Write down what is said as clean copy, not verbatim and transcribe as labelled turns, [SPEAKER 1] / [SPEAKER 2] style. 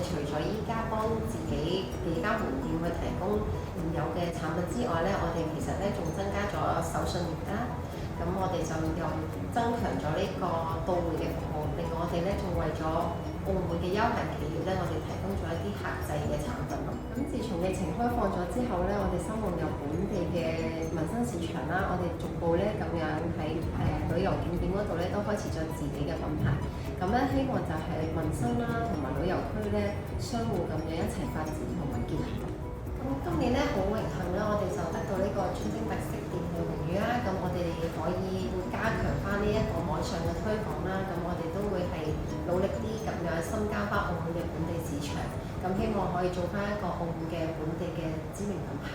[SPEAKER 1] 除咗依家幫自己幾間門店去提供現有嘅產品之外咧，我哋其實咧仲增加咗手信員啦。咁我哋就又增強咗呢個到會嘅服務。另外我哋咧仲為咗澳門嘅休閒企業咧，我哋提供咗一啲客製嘅產品咯。咁自從疫情開放咗之後咧，我哋希望有本地嘅民生市場啦，我哋逐步咧咁樣喺旅遊景點嗰度咧都開始咗自己嘅品牌。咁咧希望就係民生啦同埋旅遊區咧相互咁樣一齊發展同埋結合。咁今年咧好榮幸啦，我哋就得到呢個專精特色店嘅榮譽啦。咁我哋可以加強翻呢一個網上嘅推廣啦。咁我哋都會係努力啲咁樣深耕翻澳門嘅本地市場。咁希望可以做翻一個澳門嘅本地嘅知名品牌。